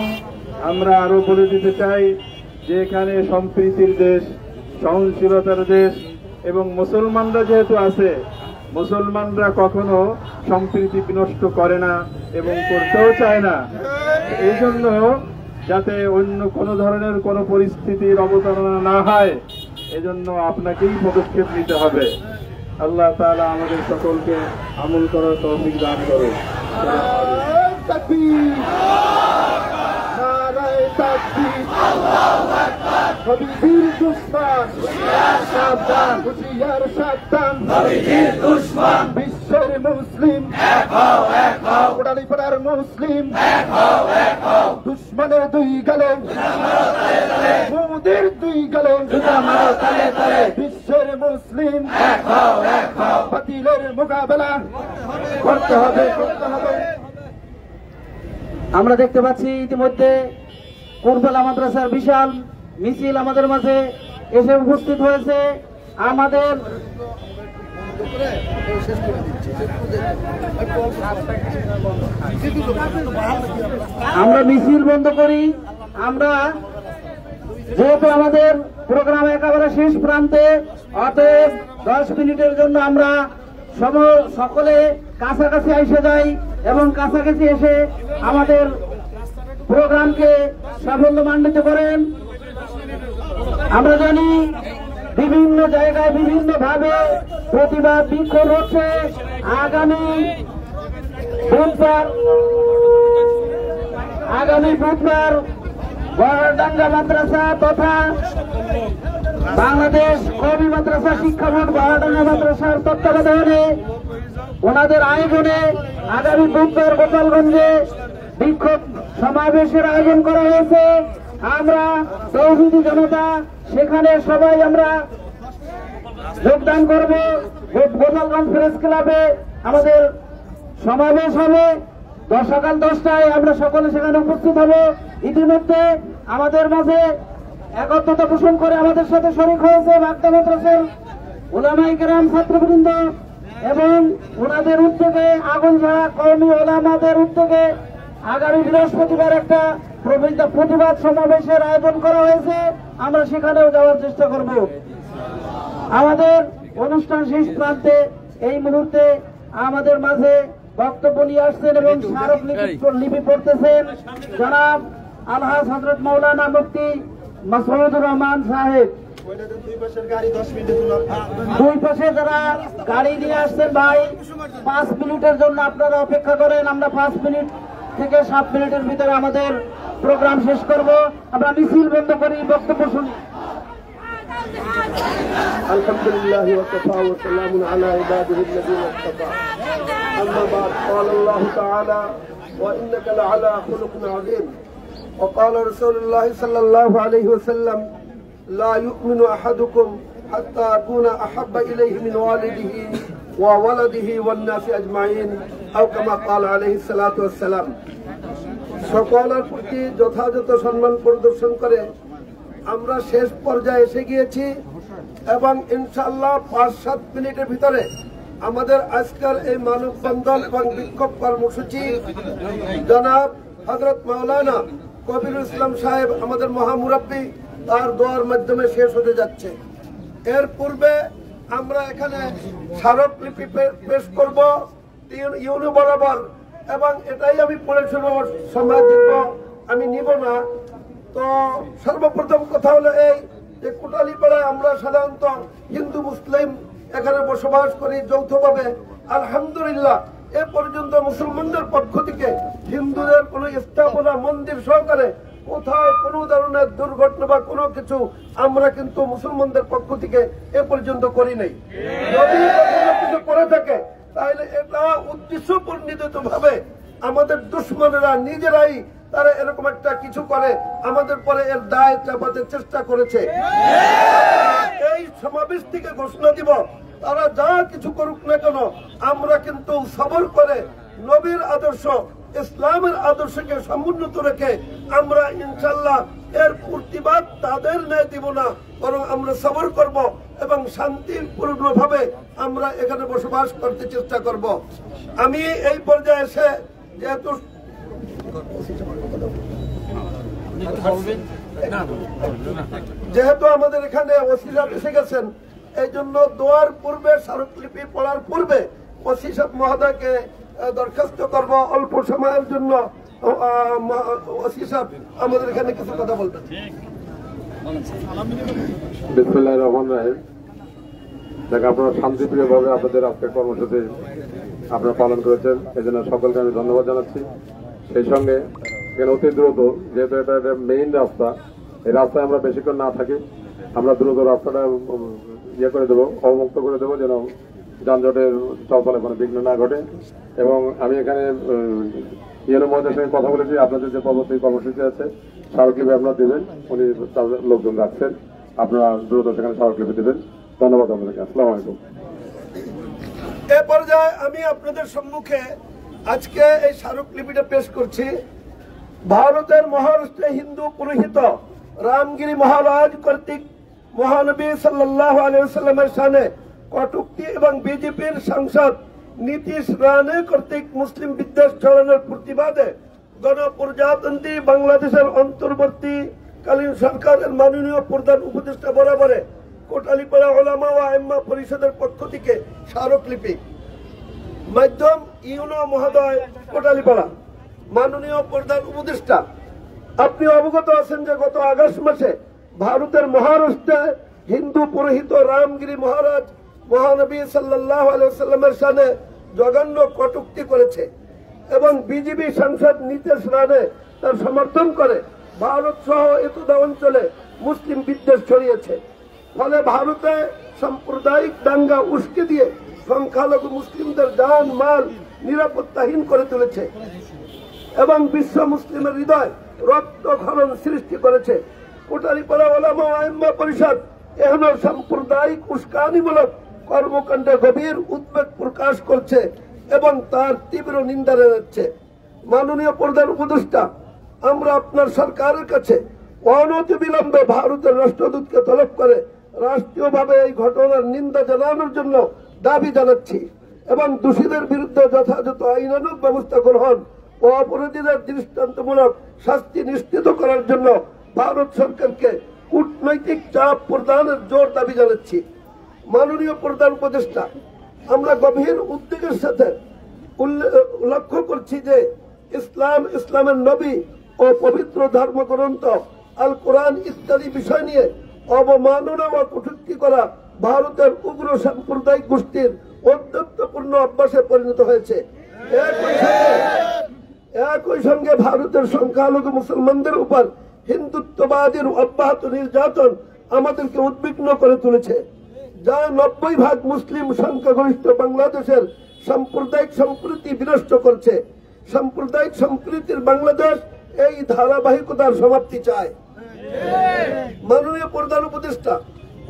আমরা আরো বলে দিতে চাই যে এখানে সম্প্রীতির দেশ, সহনশীলতার দেশ, এবং মুসলমানরা যেহেতু আছে, মুসলমানরা কখনো সম্প্রীতি বিনষ্ট করে না এবং করতেও চায় না। এই জন্য যাতে অন্য কোনো ধরনের কোনো পরিস্থিতির অবতারণা না হয়, এজন্য আপনাকেই পদক্ষেপ নিতে হবে। আল্লাহ তাআলা আমাদের সকলকে আমল করার তৌফিক দান করুন। নবীর দুশ্মন সাবধান, হুঁশিয়ার সাবধান, নবীর দুশ্মন বিশ্বের মুসলিম এক হও, এক হও, কোটালীপাড়ার মুসলিম এক হও, এক হও, দুশ্মনের দুই গালে মোদের দুই গালে জুতা মারো তালে তালে, বিশ্বের মুসলিম এক হও, এক হও, বাতিলের মোকাবেলা করতে হবে, করতে হবে। আমরা দেখতে পাচ্ছি ইতিমধ্যে কুরবালা মাদ্রাসার বিশাল মিছিল আমাদের মাঝে এসে উপস্থিত হয়েছে। আমাদের আমরা মিছিল বন্ধ করি। আমরা যেহেতু আমাদের প্রোগ্রাম একেবারে শেষ প্রান্তে, অতএব 10 মিনিটের জন্য আমরা সকলে কাছাকাছি এসে যাই এবং কাছাকাছি এসে আমাদের প্রোগ্রামকে সাফল্যমণ্ডিত করেন। আমরা জানি বিভিন্ন জায়গায় বিভিন্ন ভাবে প্রতিবাদ বিক্ষোভ হচ্ছে। আগামী বুধবার বড়ডাঙ্গা মাদ্রাসা তথা বাংলাদেশ কওমি মাদ্রাসা শিক্ষা বোর্ড বড়ডাঙ্গা মাদ্রাসার তত্ত্বাবধানে ওনাদের আয়োজনে আগামী বুধবার গোপালগঞ্জে বিক্ষোভ সমাবেশের আয়োজন করা হয়েছে। আমরা তৌহিদি জনতা সেখানে সবাই আমরা যোগদান করব। গোপালগঞ্জ প্রেস ক্লাবে আমাদের সমাবেশ হবে সকাল 10টায়। আমরা সকলে সেখানে উপস্থিত হব। ইতিমধ্যে আমাদের মাঝে একত্রতা পোষণ করে আমাদের সাথে শরীক হয়েছে বাগদা মাদ্রাসার উলামায়ে কেরাম ছাত্রবৃন্দ এবং ওনাদের উদ্যোগে আগুনঝাড়া কওমি ওলামাদের উদ্যোগে আগামী বৃহস্পতিবার একটা প্রতিবাদ সমাবেশের আয়োজন করা হয়েছে। আমরা সেখানেও যাওয়ার চেষ্টা করব। আমাদের অনুষ্ঠান শেষ প্রান্তে এই মুহূর্তে আমাদের মাঝে বক্তব্য নিয়ে আসছেন এবং স্মারকলিপি পড়তেছেন জনাব আলহাজ হযরত মাওলানা মুফতি মাসউদুর রহমান সাহেব। দুই পাশে যারা গাড়ি নিয়ে আসছেন ভাই 5 মিনিটের জন্য আপনারা অপেক্ষা করেন। আমরা 5 মিনিট থেকে 7 মিনিটের ভিতরে আমাদের প্রোগ্রাম শেষ করব। আমরা মিছিল বন্ধ করি, বক্তব্য শুনি। আলহামদুলিল্লাহি ওয়া কাফা ওয়া সালামুন আলা ইবাদিহি আল্লাযীনা ইসতাফা। আম্মা বা'দ, ক্বালা আল্লাহু তাআলা ওয়া ইন্নাকা লা'আলা খুলুকিন 'আযীম। ওয়া ক্বালা রাসূলুল্লাহ সাল্লাল্লাহু আলাইহি ওয়াসাল্লাম লা ইউমিনু আহাদুকুম হাত্তা আকুনা আহাব্বা ইলাইহি মিন ওয়ালিদিহি ওয়া ওয়ালাদিহি ওয়ান নাসি আজমাইন আও কামা ক্বালা আলাইহিস সালাতু ওয়াস সালাম। সকলের প্রতি যথাযথ সম্মান প্রদর্শন করে আমরা শেষ পর্যায়ে এসে গিয়েছি এবং ইনশাআল্লাহ 5-7 মিনিটের ভিতরে আমাদের আজকের এই মানববন্ধন এবং বিক্ষোভ কর্মসূচি জনাব হযরত মাওলানা কবিরুল ইসলাম সাহেব আমাদের মহামুরাব্বি তার দোয়ার মাধ্যমে শেষ হতে যাচ্ছে। এর পূর্বে আমরা এখানে স্মারকলিপি পেশ করব ইউনিয়ন বরাবর এবং এটাই আমি পড়ে শোনাব, সময় দিব আমি নিব না। তো সর্বপ্রথম কথা হলো এই যে কোটালীপাড়ায় আমরা সাধারণত হিন্দু মুসলিম এখানে বসবাস করি যৌথভাবে। আলহামদুলিল্লাহ এ পর্যন্ত মুসলমানদের পক্ষ থেকে হিন্দুদের কোনো স্থাপনা মন্দির সহকারে কোথাও কোনো ধরনের দুর্ঘটনা বা কোনো কিছু আমরা কিন্তু মুসলমানদের পক্ষ থেকে এ পর্যন্ত করি নাই। যদি কোনো কিছু করে থাকে তাহলে এটা উদ্দেশ্য প্রণোদিত ভাবে আমাদের দুশ্মনেরা নিজেরাই তারা এরকম একটা কিছু করে আমাদের পরে এর দায় চাপাতে চেষ্টা করেছে। এই সমাবেশ থেকে ঘোষণা দিব তারা যা কিছু করুক না কেন আমরা কিন্তু সবর করে নবীর আদর্শ ইসলামের আদর্শকে সমুন্নত রেখে আমরা ইনশাল্লাহ এর প্রতিবাদ তাদের ন্যায় দিব না, বরং আমরা সবর করব এবং শান্তিপূর্ণভাবে আমরা এখানে বসবাস করতে চেষ্টা করব। আমি এই পর্যায়ে এসে যেহেতু আমাদের এখানে ওসিরা এসে গেছেন, এই জন্য দোয়ার পূর্বে স্মারকলিপি পড়ার পূর্বে ওসি সাহেব মহোদয়কে দরখাস্ত করব অল্প সময়ের জন্য ওসি সাহেব আমাদের এখানে কিছু কথা বলবেন। বিসমিল্লাহির রহমানির রহিম। দেখো, আপনারা শান্তিপ্রিয়ভাবে আপনাদের আজকের কর্মসূচি আপনারা পালন করেছেন, এই জন্য সকলকে আমি ধন্যবাদ জানাচ্ছি। সেই সঙ্গে এখানে অতি দ্রুত, যেহেতু এটা একটা মেইন রাস্তা, এই রাস্তায় আমরা বেশিক্ষণ না থাকি, আমরা দ্রুত রাস্তাটা ইয়ে করে দেবো, অবমুক্ত করে দেবো, যেন যানজটের চলাচলে কোনো বিঘ্ন না ঘটে। এবং আমি এখানে ইয়ের মহোদয়ের সঙ্গে কথা বলেছি, আপনাদের যে পরবর্তী কর্মসূচি আছে স্মারকলিপি আপনারা দেবেন, উনি তাদের লোকজন রাখছেন, আপনারা দ্রুত সেখানে স্মারকলিপি দেবেন। ধন্যবাদ আপনাদেরকে। আসসালামু আলাইকুম। এ পর্যায়ে আমি আপনাদের সম্মুখে আজকে এই স্মারকলিপিটা পেশ করছি। ভারতের মহারাষ্ট্রে হিন্দু পুরোহিত রামগিরি মহারাজ কর্তৃক মহানবী সাল্লাল্লাহু আলাইহি ওয়াসাল্লামের শানে কটূক্তি এবং বিজেপির সাংসদ নীতিশ রানে কর্তৃক মুসলিম বিদ্বেষ ছড়ানোর প্রতিবাদে গণপ্রজাতন্ত্রী বাংলাদেশের অন্তর্বর্তীকালীন সরকারের মাননীয় প্রধান উপদেষ্টা বরাবরে কোটালীপাড়া ওলামা ও আইম্মা পরিষদের পক্ষ থেকে স্মারকলিপি। মাধ্যম ইউনো মহোদয়, কোটালীপাড়া। মাননীয় প্রধান উপদেষ্টা, আপনি অবগত আছেন যে গত আগস্ট মাসে ভারতের মহারাষ্ট্রে হিন্দু পুরোহিত রামগিরি মহারাজ মহানবী সাল্লাল্লাহু আলাইহি ওয়াসাল্লামের শানে জঘন্য কটূক্তি করেছে এবং বিজেপি সাংসদ নীতিশ রানে তার সমর্থন করে ভারত সহ এতদা অঞ্চলে মুসলিম বিদ্বেষ ছড়িয়েছে। ফলে ভারতে সাম্প্রদায়িক দাঙ্গা উস্কে দিয়ে সংখ্যালঘু মুসলিমদের জান মাল নিরাপত্তাহীন করে তুলেছে এবং বিশ্ব মুসলিমের হৃদয় রক্তক্ষরণ সৃষ্টি করেছে। কোটালীপাড়া ওলামা আইম্মা পরিষদ এখন সাম্প্রদায়িক উস্কানিমূলক কর্মকাণ্ডে গভীর উদ্বেগ প্রকাশ করছে এবং তার তীব্র নিন্দা জানাচ্ছে। মাননীয় প্রধান উপদেষ্টা, আমরা আপনার সরকারের কাছে অনতিবিলম্বে ভারতের রাষ্ট্রদূতকে তলব করে রাষ্ট্রীয়ভাবে এই ঘটনার নিন্দা জানানোর জন্য দাবি জানাচ্ছি এবং দোষীদের বিরুদ্ধে যথাযথ আইনানুগ ব্যবস্থা গ্রহণ ও অপরাধীদের দৃষ্টান্তমূলক শাস্তি নিশ্চিত করার জন্য ভারত সরকারকে কূটনৈতিক চাপ প্রদানের জোর দাবি জানাচ্ছি। মাননীয় প্রধান উপদেষ্টা, আমরা গভীর উদ্বেগের সাথে লক্ষ্য করছি যে ইসলামের নবী ও পবিত্র ধর্মগ্রন্থ আল কোরআন ইত্যাদি বিষয় নিয়ে অবমাননা ও কটূক্তি করা ভারতের উগ্র সাম্প্রদায়িক গোষ্ঠীর অত্যন্তপূর্ণ অভ্যাসে পরিণত হয়েছে। একই সঙ্গে ভারতের সংখ্যালঘু মুসলমানদের উপর হিন্দুত্ববাদীর অব্যাহত নির্যাতন আমাদেরকে উদ্বিগ্ন করে তুলেছে, যা 90% মুসলিম সংখ্যাগরিষ্ঠ বাংলাদেশের সাম্প্রদায়িক সম্প্রীতি বিনষ্ট করছে। সাম্প্রদায়িক সম্প্রীতির বাংলাদেশ এই ধারাবাহিকতার সমাপ্তি চায়। মাননীয় প্রধান উপদেষ্টা,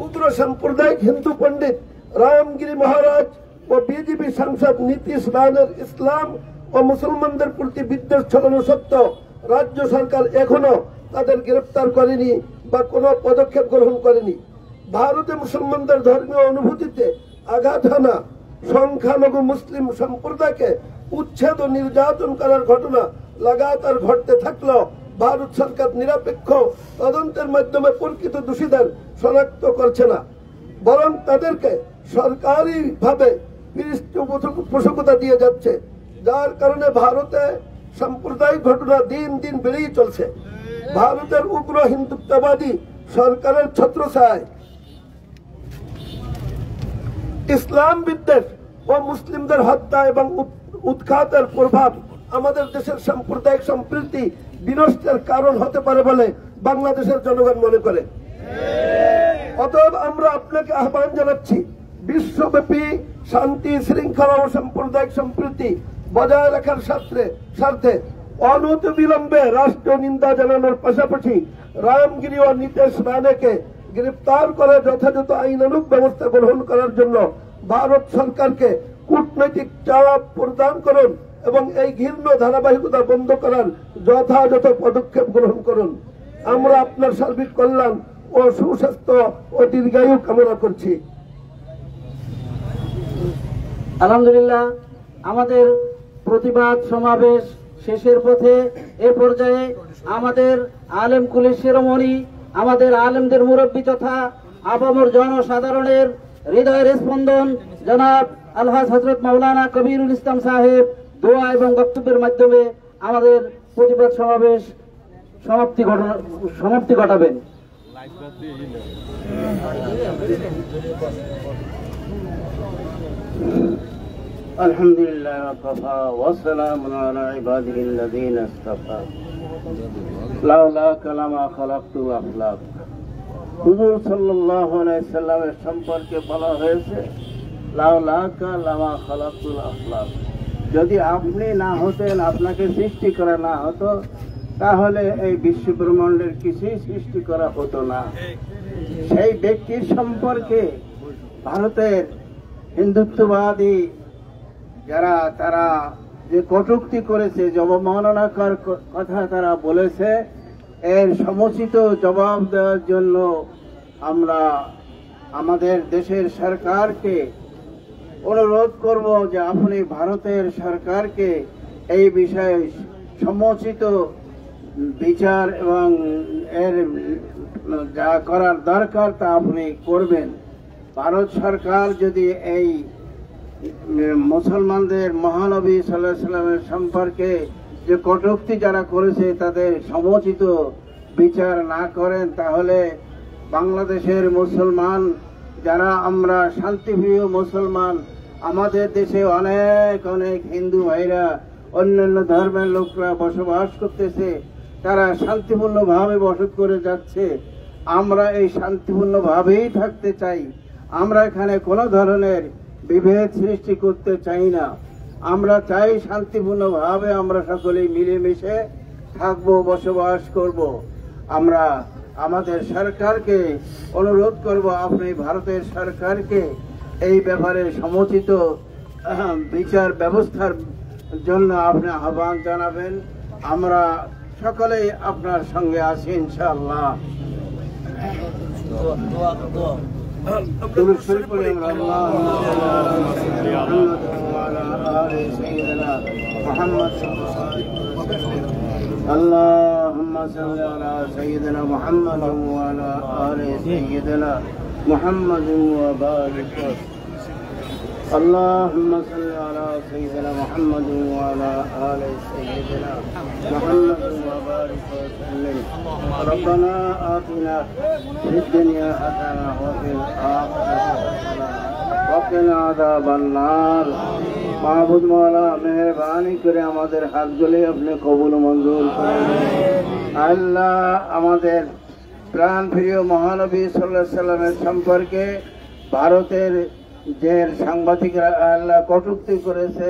উগ্র সাম্প্রদায়িক হিন্দু পণ্ডিত রামগিরি মহারাজ ও বিজেপি সাংসদ নীতিশ রানের ইসলাম ও মুসলমানদের প্রতি বিদ্বেষ ছড়ানো সত্ত্বেও রাজ্য সরকার এখনো তাদের গ্রেফতার করেনি বা কোনো পদক্ষেপ গ্রহণ করেনি। ভারতে মুসলমানদের ধর্মীয় অনুভূতিতে আঘাত হানা, সংখ্যালঘু মুসলিম সম্প্রদায়কে উচ্ছেদ ও নির্যাতন করার ঘটনা লাগাতার ঘটতে থাকলেও ভারত সরকার নিরপেক্ষ তদন্তের মাধ্যমে প্রকৃত দোষীদের শনাক্ত করছে না, বরং তাদেরকে সরকারিভাবে পৃষ্ঠপোষকতা দিয়ে যাচ্ছে, যার কারণে ভারতে সাম্প্রদায়িক ঘটনা দিন দিন বেড়েই চলছে। ভারতের উগ্র হিন্দুত্ববাদী সরকারের ছত্রছায়ায় ইসলাম বিদ্বেষ ও মুসলিমদের হত্যা এবং উৎখাতের প্রভাব আমাদের দেশের সাম্প্রদায়িক সম্প্রীতি বিনষ্টের কারণ হতে পারে বলে বাংলাদেশের জনগণ মনে করে। অতএব আমরা আপনাকে আহ্বান জানাচ্ছি, বিশ্বব্যাপী শান্তি শৃঙ্খলা ও সাম্প্রদায়িক সম্প্রীতি বজায় রাখার স্বার্থে অনতিবিলম্বে রাষ্ট্র নিন্দা জানানোর পাশাপাশি রামগিরি ও নীতিশ রানেকে গ্রেফতার করে যথাযথ আইনানুগ ব্যবস্থা গ্রহণ করার জন্য ভারত সরকারকে কূটনৈতিক চাপ প্রদান করুন এবং এই ঘৃণ্য ধারাবাহিকতা বন্ধ করার যথাযথ পদক্ষেপ গ্রহণ করুন। আমরা আপনার সার্বিক কল্যাণ ও সুস্বাস্থ্য ও দীর্ঘায়ু কামনা করছি। আলহামদুলিল্লাহ, আমাদের প্রতিবাদ সমাবেশ শেষের পথে। এ পর্যায়ে আমাদের আলেম কুলের শিরোমণি, আমাদের আলেমদের মুরব্বী তথা আপামর জনসাধারণের হৃদয়ের স্পন্দন জনাব আলহাজ হযরত মাওলানা কবিরুল ইসলাম সাহেব দোয়া এবং বক্তব্যের মাধ্যমে আমাদের প্রতিবাদ সমাবেশ সমাপ্তি ঘটাবেন। আলহামদুলিল্লাহ ওয়াকাফা ওয়া সালামুন আলা ইবাদিহিল্লাযীনা ইসতাফা লাউলা কালামা খালাকতুল আখলাক। হুজুর সাল্লাল্লাহু আলাইহি সাল্লামের সম্পর্কে বলা হয়েছে লাউলা কালামা খালাকতুল আখলাক। যদি আপনি না হতেন, আপনাকে সৃষ্টি করা না হতো, তাহলে এই বিশ্ব ব্রহ্মাণ্ডের কিছুই সৃষ্টি করা হতো না। সেই ব্যক্তির সম্পর্কে ভারতের হিন্দুত্ববাদী যারা তারা যে কটূক্তি করেছে, অবমাননাকর কথা তারা বলেছে, এর সমুচিত জবাব দেওয়ার জন্য আমরা আমাদের দেশের সরকারকে অনুরোধ করব যে আপনি ভারতের সরকারকে এই বিষয়ে সমুচিত বিচার এবং এর যা করার দরকার তা আপনি করবেন। ভারত সরকার যদি এই মুসলমানদের মহানবী সাল্লাল্লাহু আলাইহি সাল্লামের সম্পর্কে যে কটূক্তি যারা করেছে তাদের সমুচিত বিচার না করেন, তাহলে বাংলাদেশের মুসলমান যারা আমরা শান্তিপ্রিয় মুসলমান, আমাদের দেশে অনেক অনেক হিন্দু ভাইরা অন্যান্য ধর্মের লোকরা বসবাস করতেছে, তারা শান্তিপূর্ণভাবে বসত করে যাচ্ছে। আমরা এই শান্তিপূর্ণভাবেই থাকতে চাই। আমরা এখানে কোনো ধরনের বিভেদ সৃষ্টি করতে চাই না। আমরা চাই শান্তিপূর্ণভাবে আমরা সকলেই মিলেমিশে থাকবো, বসবাস করব। আমরা আমাদের সরকারকে অনুরোধ করব, আপনি ভারতের সরকারকে এই ব্যাপারে সমুচিত বিচার ব্যবস্থার জন্য আপনি আহ্বান জানাবেন। আমরা সকলেই আপনার সঙ্গে আছি ইনশাআল্লাহ। درود شریف پڑھیں اللهم صل على سيدنا محمد وعلى آل سيدنا محمد وبارك وسلم. اللهم صل على سيدنا محمد وعلى آل سيدنا محمد وبارك وسلم. ربنا آتنا في الدنيا حسنة وفي الآخرة حسنة وقنا عذاب النار. মাহবুব মাওলা মেহেরবানি করে আমাদের হাতগুলি আপনি কবুল মঞ্জুর করেন। আল্লাহ আমাদের প্রাণ প্রিয় মহানবী সাল্লাল্লাহু আলাইহি সাল্লামের সম্পর্কে ভারতের যে সাংবাদিকরা আল্লাহ কটূক্তি করেছে,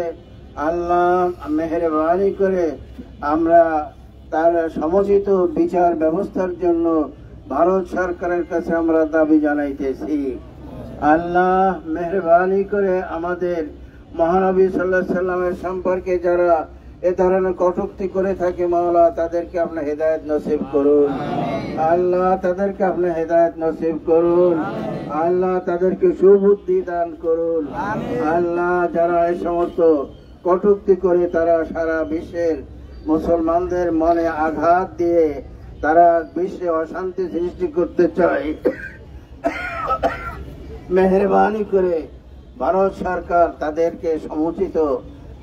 আল্লাহ মেহেরবানি করে আমরা তার সমুচিত বিচার ব্যবস্থার জন্য ভারত সরকারের কাছে আমরা দাবি জানাইতেছি। আল্লাহ মেহেরবানি করে আমাদের মহানবী সাল্লাল্লাহু আলাইহি সাল্লামের সম্পর্কে যারা এ ধরনের কটূক্তি করে থাকে, মাওলা তাদেরকে আপনি হেদায়েত নসিব করুন। আল্লাহ তাদেরকে আপনি হেদায়েত নসিব করুন। আল্লাহ তাদেরকে সুবুদ্ধি দান করুন। আল্লাহ যারা এই সমস্ত কটূক্তি করে তারা সারা বিশ্বের মুসলমানদের মনে আঘাত দিয়ে তারা বিশ্বে অশান্তি সৃষ্টি করতে চায়, মেহেরবানি করে ভারত সরকার তাদেরকে সমুচিত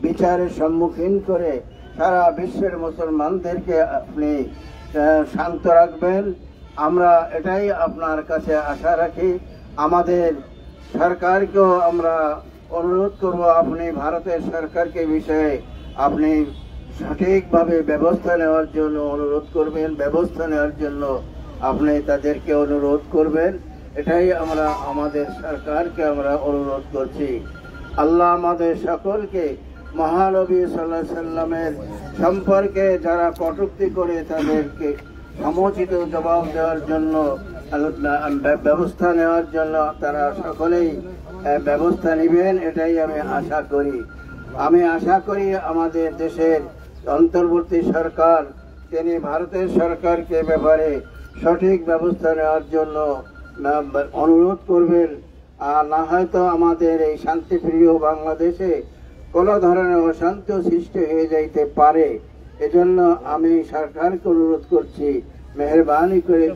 বিচারের সম্মুখীন করে সারা বিশ্বের মুসলমানদেরকে আপনি শান্ত রাখবেন। আমরা এটাই আপনার কাছে আশা রাখি। আমাদের সরকারকেও আমরা অনুরোধ করব, আপনি ভারতের সরকারকে বিষয়ে আপনি সঠিকভাবে ব্যবস্থা নেওয়ার জন্য অনুরোধ করবেন, ব্যবস্থা নেওয়ার জন্য আপনি তাদেরকে অনুরোধ করবেন। এটাই আমরা আমাদের সরকারকে আমরা অনুরোধ করছি। আল্লাহ আমাদের সকলকে মহানবী সাল্লাল্লাহু আলাইহি সাল্লামের সম্পর্কে যারা কটূক্তি করে তাদেরকে সমুচিত জবাব দেওয়ার জন্য ব্যবস্থা নেওয়ার জন্য তারা সকলেই ব্যবস্থা নেবেন, এটাই আমি আশা করি। আমি আশা করি আমাদের দেশের অন্তর্বর্তী সরকার তিনি ভারতের সরকারকে ব্যাপারে সঠিক ব্যবস্থা নেওয়ার জন্য অনুরোধ করবেন। আর না হয়তো আমাদের এই শান্তিপ্রিয় বাংলাদেশে কোনো ধরনের অশান্তি সৃষ্টি হয়ে যাইতে পারে। এজন্য আমি সরকারকে অনুরোধ করছি মেহরবানি করে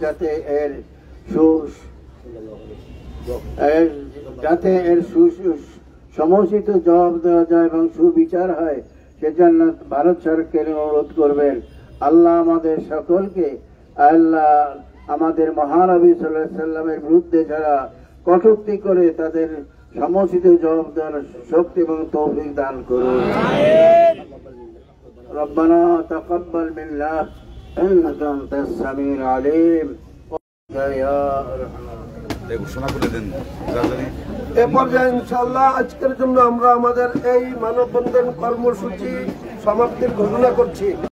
যাতে এর সমুচিত জবাব দেওয়া যায় এবং সুবিচার হয়, সেজন্য ভারত সরকার অনুরোধ করবেন। আল্লাহ আমাদের সকলকে, আল্লাহ আমাদের মহানবী সাল্লাল্লাহু আলাইহি সাল্লামের বিরুদ্ধে যারা কটূক্তি করে তাদের সমুচিত জবাব দেওয়ার শক্তি এবং তৌফিক দান করুন। রব্বানা তাকাব্বাল মিন্না ইন্নাকা আনতাস সামিউল আলিম। এ পর্যায়ে ইনশাআল্লাহ আজকের জন্য আমরা আমাদের এই মানববন্ধন কর্মসূচি সমাপ্তির ঘোষণা করছি।